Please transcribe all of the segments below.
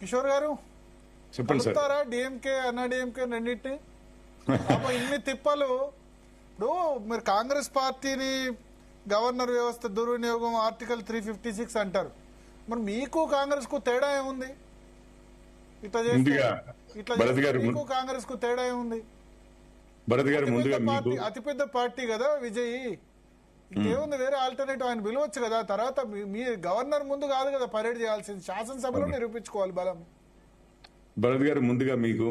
కిషోర్ గారు చెప్పండి sir. కలుపుతారా DMK అన్నా డిఎంకే రెండింటిని? పాపం ఇన్ని తిప్పలు. ఇప్పుడు మీరు కాంగ్రెస్ పార్టీని గవర్నర్ వ్యవస్థ దుర్వినియోగం ఆర్టికల్ 356 అంటారు. మరి మీకు కాంగ్రెస్ కు తేడా ఏముంది? ఇట్లా చేస్తే ముందుగా ఇట్లా భరత్ చేస్తే గారు మీకు కాంగ్రెస్ కు తేడా ఏముంది? భరత్ గారు ముందుగా మీకు అతిపెద్ద పార్టీ కదా విజయ్. ఇంకేముంది, వేరే ఆల్టర్నేటివ్ ఆయన పిలవచ్చు కదా. తర్వాత మీ గవర్నర్ ముందు కాదు కదా పరేడ్ చేయాల్సింది, శాసనసభలో నిరూపించుకోవాలి బలం. భరత్ గారు ముందుగా మీకు,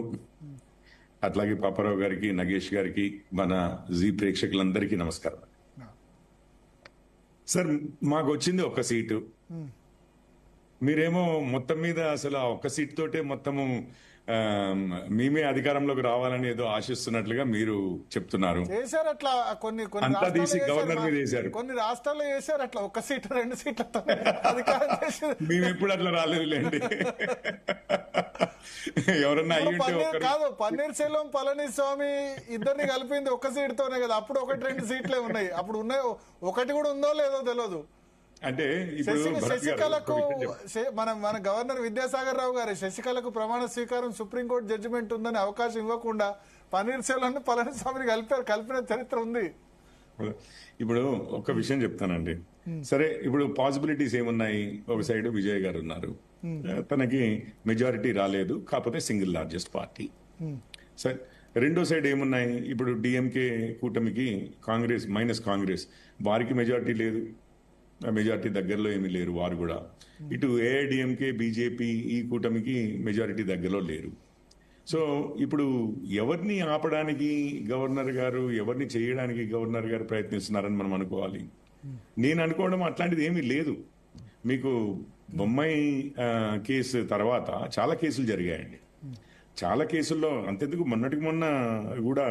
అట్లాగే పాపారావు గారికి, నగేష్ గారికి, మన జీ ప్రేక్షకులందరికీ నమస్కారం. సార్, మాకు వచ్చింది ఒక్క సీటు. మీరేమో మొత్తం మీద అసలు ఆ ఒక్క సీట్ తోటే మొత్తము మేమే అధికారంలోకి రావాలని ఏదో ఆశిస్తున్నట్లుగా మీరు చెప్తున్నారు. చేశారు అట్లా కొన్ని అంతా తీసి గవర్నర్ మీద రాష్ట్రాల్లో వేశారు. కొన్ని రాష్ట్రాల్లో చేశారు అట్లా, ఒక్క సీటు 2 సీట్లతో అధికారం చేశారు. మేము ఎప్పుడు అట్లా రాలేదులేండి. ఎవరన్నా అయ్యుంటే కాదు, పన్నీర్ సెల్వం పళనిస్వామి ఇద్దరిని కలిపింది ఒక్క సీటుతోనే కదా. అప్పుడు 1-2 సీట్లే ఉన్నాయి. అప్పుడు ఉన్నాయి, ఒకటి కూడా ఉందో లేదో తెలియదు. అంటే ఇప్పుడు శశికళకు మన గవర్నర్ విద్యాసాగర్ రావు గారు శశికళకు ప్రమాణ స్వీకారం సుప్రీంకోర్టు జడ్జిమెంట్ ఉందని అవకాశం ఇవ్వకుండా పన్నీర్ సెల్వం పళనిస్వామిని కలిపిన చరిత్ర ఉంది. ఇప్పుడు ఒక విషయం చెప్తానండి. సరే, ఇప్పుడు పాసిబిలిటీస్ ఏమున్నాయి? ఒక సైడ్ విజయ్ గారు ఉన్నారు, తనకి మెజారిటీ రాలేదు, కాకపోతే సింగిల్ లార్జెస్ట్ పార్టీ. సరే, రెండో సైడ్ ఏమున్నాయి? ఇప్పుడు డిఎంకే కూటమికి కాంగ్రెస్ వారికి మెజారిటీ లేదు, మెజారిటీ దగ్గరలో ఏమీ లేరు వారు కూడా. ఇటు ఏఐడిఎంకే, బీజేపీ ఈ కూటమికి మెజారిటీ దగ్గరలో లేరు. సో ఇప్పుడు ఎవరిని ఆపడానికి గవర్నర్ గారు, ఎవరిని చేయడానికి గవర్నర్ గారు ప్రయత్నిస్తున్నారని మనం అనుకోవాలి. నేను అనుకోవడం అట్లాంటిది ఏమీ లేదు. మీకు బొమ్మాయి కేసు తర్వాత చాలా కేసులు జరిగాయండి. చాలా కేసుల్లో అంతెందుకు మొన్నటికి మొన్న కూడా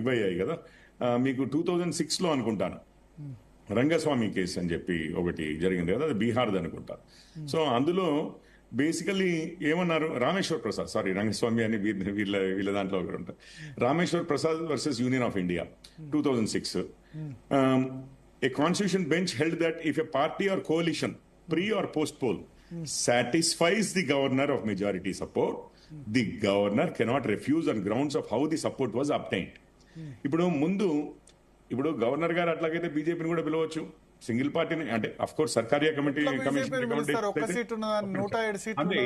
ఇవయ్యాయి కదా. మీకు 2006లో అనుకుంటాను రంగస్వామి కేసు అని చెప్పి ఒకటి జరిగింది కదా, అది బీహార్ది అనుకుంటా. సో అందులో బేసికలీ ఏమన్నారు, రామేశ్వర్ ప్రసాద్, సారీ రంగస్వామి అని వీళ్ళ దాంట్లో ఒకటి ఉంటారు, Rameshwar Prasad versus union of India 2006. A constitution bench held that if a party or coalition, pre or post poll, satisfies the governor of majority support, the governor cannot refuse on grounds of how the support was obtained. ఇప్పుడు governor గారు అట్లాగైతే బీజేపీని కూడా పిలవచ్చు, single పార్టీని. అంటే of course Sarkaria committee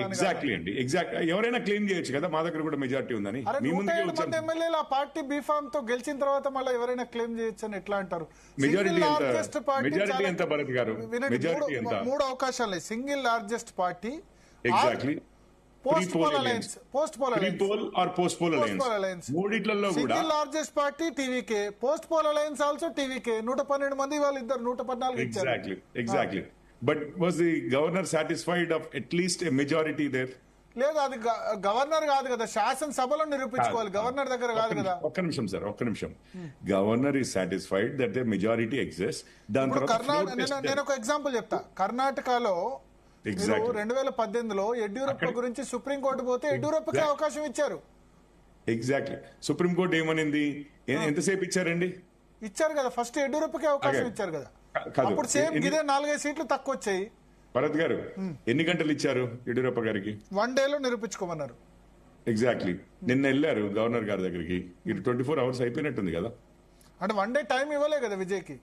exactly అండి, exact ఎవరైనా claim చేయొచ్చు కదా, మా దగ్గర కూడా మెజారిటీ ఉందని. మీ ముందుకే వచ్చారు ఎమ్మెల్యేలు ఆ పార్టీ బీఫామ్ తో గెలిచిన తర్వాత మళ్ళీ ఎవరైనా క్లెయిమ్ చేయొచ్చు అని ఎట్లా అంటారు? మెజారిటీ ఎంత భరత్ గారు? మెజారిటీ ఎంత? 3 అవకాశాలు. Single largest party, exactly, post poll alliance, మూడిట్లలో కూడా largest party TVK, post poll alliance also TVK. 112 మంది వాళ్ళు ఇద్దరు 114 ఇచ్చారు. Exactly. But was the governor satisfied of at least a majority there? లేదు, అది గవర్నర్ కాదు కదా, శాసనసభలో నిరూపించుకోవాలి, గవర్నర్ దగ్గర కాదు కదా. ఒక్క నిమిషం సార్, ఒక్క నిమిషం. Governor is satisfied that the majority exist. దాని తర్వాత నేను ఒక ఎగ్జాంపుల్ చెప్తా. కర్ణాటకలో 2018లో యడ్యూరప్ప గురించి సుప్రీంకోర్టు పోతే యడ్యూరప్పకి అవకాశం ఇచ్చారు. ఎగ్జాక్ట్లీ. సుప్రీంకోర్టు ఏమనింది? ఎంతసేపు ఇచ్చారండి? ఇచ్చారు కదా, ఫస్ట్ యడ్యూరప్పకి అవకాశం ఇచ్చారు కదా. అప్పుడు సేమ్ ఇదే 4-5 సీట్లు తక్కువ వచ్చాయి. భరత్ గారు, ఎన్ని గంటలు ఇచ్చారు యడ్యూరప్ప గారికి? 1 డేలో నిరూపించుకోమన్నారు. ఎగ్జాక్ట్లీ. నిన్న వెళ్ళారు గవర్నర్ గారి దగ్గరికి, ఇది 24 అవర్స్ అయిపోయినట్టుంది కదా. అంటే 1 డే టైం ఇవ్వలే కదా విజయ్కి?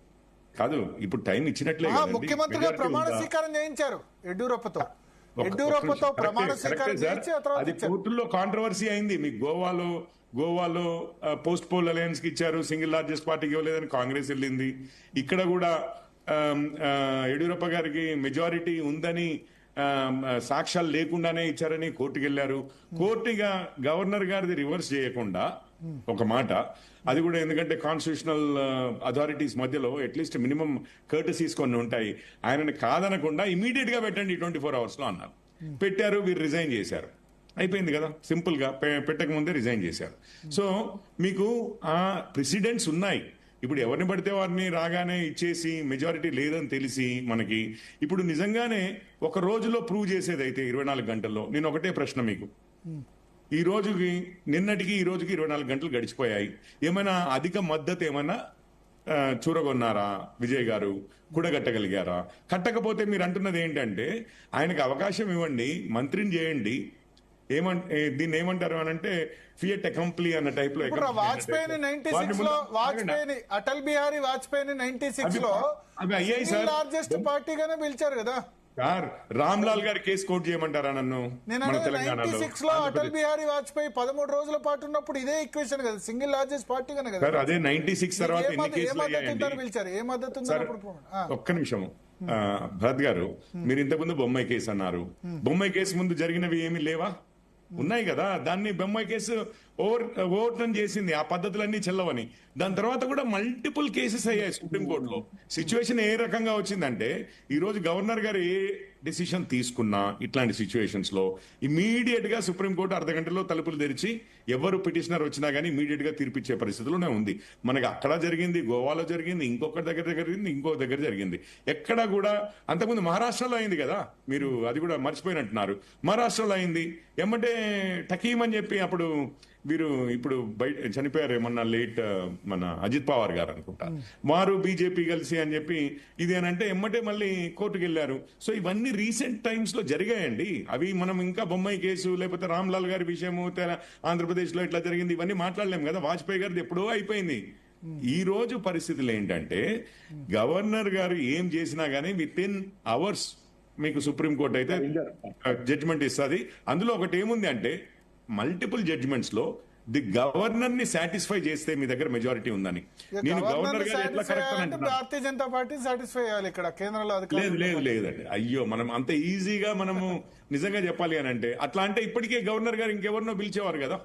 కాదు, ఇప్పుడు టైం ఇచ్చినట్లే. ముఖ్యమంత్రిగా ప్రమాణ స్వీకారం చేయించారు యడ్యూరప్పతో ప్రమాణ స్వీకారం చేయించి అది కోర్టులో కాంట్రవర్సీ అయింది. మీకు గోవాలో పోస్ట్ పోల్ అలయన్స్ కి ఇచ్చారు, సింగిల్ లార్జెస్ట్ పార్టీకి ఇవ్వలేదని కాంగ్రెస్ వెళ్ళింది. ఇక్కడ కూడా యడ్యూరప్ప గారికి మెజారిటీ ఉందని సాక్ష్యాలు లేకుండానే ఇచ్చారని కోర్టుకు వెళ్లారు. కోర్టుగా గవర్నర్ గారిది రివర్స్ చేయకుండా ఒక మాట, అది కూడా ఎందుకంటే కాన్స్టిట్యూషనల్ అథారిటీస్ మధ్యలో అట్లీస్ట్ మినిమం కర్టసీస్ కొన్ని ఉంటాయి, ఆయనని కాదనకుండా ఇమీడియట్ గా పెట్టండి 24 అవర్స్ లో అన్నారు. పెట్టారు, వీరు రిజైన్ చేశారు, అయిపోయింది కదా. సింపుల్ గా పెట్టక ముందే రిజైన్ చేశారు. సో మీకు ఆ ప్రెసిడెంట్స్ ఉన్నాయి. ఇప్పుడు ఎవరిని పడితే వారిని రాగానే ఇచ్చేసి మెజారిటీ లేదని తెలిసి మనకి ఇప్పుడు నిజంగానే ఒక రోజులో ప్రూవ్ చేసేదైతే 24 గంటల్లో, నేను ఒకటే ప్రశ్న మీకు, ఈ రోజుకి నిన్నటికి ఈ రోజుకి 24 గంటలు గడిచిపోయాయి, ఏమైనా అధిక మద్దతు ఏమైనా చూరగొన్నారా విజయ్ గారు, కూడగట్టగలిగారా? కట్టకపోతే మీరు అంటున్నది ఏంటంటే ఆయనకు అవకాశం ఇవ్వండి, మంత్రిని చేయండి, దీన్ని ఏమంటారు అని అంటే ఫియట్ అకంప్లీ అన్న టైప్ లో. ఇప్పుడు వాజ్పేయిని 96 లో అటల్ బిహారీ వాజ్పేయిని 96 లో అవి అయ్యాయి సార్. లార్జెస్ట్ పార్టీగానే పిలిచారు కదా సార్. రామ్ లాల్ గారి కేసు కోట్ చేయమంటారా నన్ను? మన తెలంగాణలో 96 లో అటల్ బిహారీ వాజ్పేయి 13 రోజుల పాటు ఉన్నప్పుడు ఇదే ఈక్వేషన్ కదా, సింగిల్ లార్జెస్ట్ పార్టీగానే కదా సార్. అదే 96 తర్వాత ఎన్ని కేసులు అయ్యాయండి? పిలిచారు ఏ మద్దతు ఒక్క నిమిషం భరత్ గారు, మీరు ఇంతకుముందు బొమ్మాయి కేసు అన్నారు. బొమ్మాయి కేసు ముందు జరిగినవి ఏమీ లేవా? ఉన్నాయి కదా. దాన్ని బొమ్మాయి కేసు ఓవర్టర్న్ చేసింది, ఆ పద్ధతులన్నీ చెల్లవని. దాని తర్వాత కూడా మల్టిపుల్ కేసెస్ అయ్యాయి సుప్రీంకోర్టులో. సిచ్యువేషన్ ఏ రకంగా వచ్చిందంటే ఈ రోజు గవర్నర్ గారు ఏ డిసిషన్ తీసుకున్నా ఇట్లాంటి సిచ్యువేషన్స్ లో ఇమీడియట్ గా సుప్రీంకోర్టు అర్ధగంటలో తలుపులు తెరిచి ఎవరు పిటిషనర్ వచ్చినా గానీ ఇమీడియట్ గా తీర్పిచ్చే పరిస్థితిలోనే ఉంది. మనకి అక్కడ జరిగింది, గోవాలో జరిగింది, ఇంకొక దగ్గర జరిగింది, ఇంకో దగ్గర జరిగింది. ఎక్కడ కూడా అంతకుముందు మహారాష్ట్రలో అయింది కదా, మీరు అది కూడా మర్చిపోయినట్టున్నారు. మహారాష్ట్రలో అయింది, ఏమంటే టకీమ్ అని చెప్పి అప్పుడు వీరు ఇప్పుడు బయట చనిపోయారు ఏమన్నా లేట్ మన అజిత్ పవార్ గారు అనుకుంటా, వారు బీజేపీ కలిసి అని చెప్పి ఇదేనంటే ఎమ్మటే మళ్ళీ కోర్టుకు వెళ్ళారు. సో ఇవన్నీ రీసెంట్ టైమ్స్ లో జరిగాయండి. అవి మనం ఇంకా బొమ్మాయి కేసు లేకపోతే రామ్ లాల్ గారి విషయము ఆంధ్రప్రదేశ్ లో ఇట్లా జరిగింది ఇవన్నీ మాట్లాడలేం కదా. వాజ్పేయి గారిది ఎప్పుడో అయిపోయింది. ఈ రోజు పరిస్థితులు ఏంటంటే గవర్నర్ గారు ఏం చేసినా గానీ విత్ ఇన్ అవర్స్ మీకు సుప్రీంకోర్టు అయితే జడ్జిమెంట్ ఇస్తుంది. అందులో ఒకటి ఏముంది అంటే మల్టిపుల్ జడ్జిమెంట్స్ లో ది గవర్నర్ ని సాటిస్ఫై చేస్తే మీ దగ్గర మెజారిటీ ఉందని. నేను గవర్నర్ గారు ఎట్లా కరెక్ట్ అని అంటున్నాను. భారతీయ జనతా పార్టీ సాటిస్ఫై చేయాలి ఇక్కడ కేంద్రంలో. లేదండి. అయ్యో, మనం అంత ఈజీగా మనము నిజంగా చెప్పాలి అని అంటే అట్లా అంటే ఇప్పటికే గవర్నర్ గారు ఇంకెవరినో పిలిచేవారు కదా.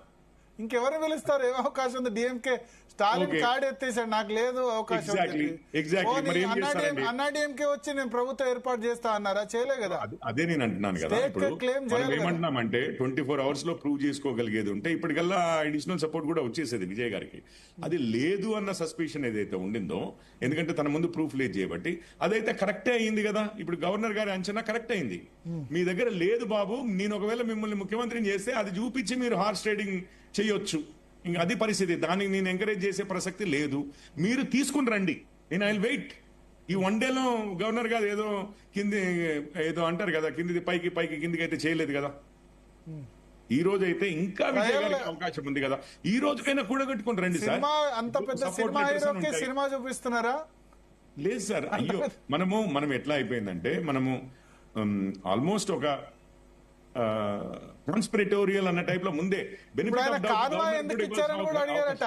ఇంకెవరు పిలుస్తారు? ఏం అవకాశం ఉంది? డిఎంకే స్టాలిన్ కార్డు ఎత్తేసాడు, నాకు లేదు అవకాశం. అన్నా డిఎంకే వచ్చి నేను ప్రభుత్వం ఏర్పాటు చేస్తా అన్నారా? చేయలే కదా. అదే నేను అంటున్నాను కదా. ఇప్పుడు మనం ఏమంటున్నామంటే 24 hours లో ప్రూవ్ చేసుకోగలిగేది ఉంటే ఇప్పటికల్లా అడిషనల్ సపోర్ట్ కూడా వచ్చేసేది విజయ్ గారికి. అది లేదు అన్న సస్పిషన్ ఏదైతే ఉండిందో, ఎందుకంటే తన ముందు ప్రూఫ్ లేదు చేయబట్టి, అదైతే కరెక్టే అయింది కదా. ఇప్పుడు గవర్నర్ గారి అంచనా కరెక్ట్ అయింది. మీ దగ్గర లేదు బాబు, నేను ఒకవేళ మిమ్మల్ని ముఖ్యమంత్రిని చేస్తే అది చూపించి మీరు హార్స్ ట్రేడింగ్ చేయొచ్చు. ఇంకా అది పరిస్థితి. దానికి నేను ఎంకరేజ్ చేసే ప్రసక్తి లేదు. మీరు తీసుకుని రండి, నేను ఐ వెయిట్. ఈ వన్ డేలో గవర్నర్ గారు ఏదో ఏదో అంటారు కదా, కిందిది పైకి పైకి కిందికి అయితే చేయలేదు కదా. ఈ రోజు అయితే ఇంకా విజయ్ గారికి అవకాశం ఉంది కదా. ఈ రోజుకైనా కూడగట్టుకుని రండి సార్. అంత పెద్ద సినిమా చూపిస్తున్నారా? లేదు సార్. అయ్యో, మనం ఎట్లా అయిపోయిందంటే మనము ఆల్మోస్ట్ ఒక కాన్స్పిరేటోరియల్ అన్న టైప్ లో ముందే బెనిఫిట్ ఎందుకు ఇచ్చారని కూడా అడిగారట.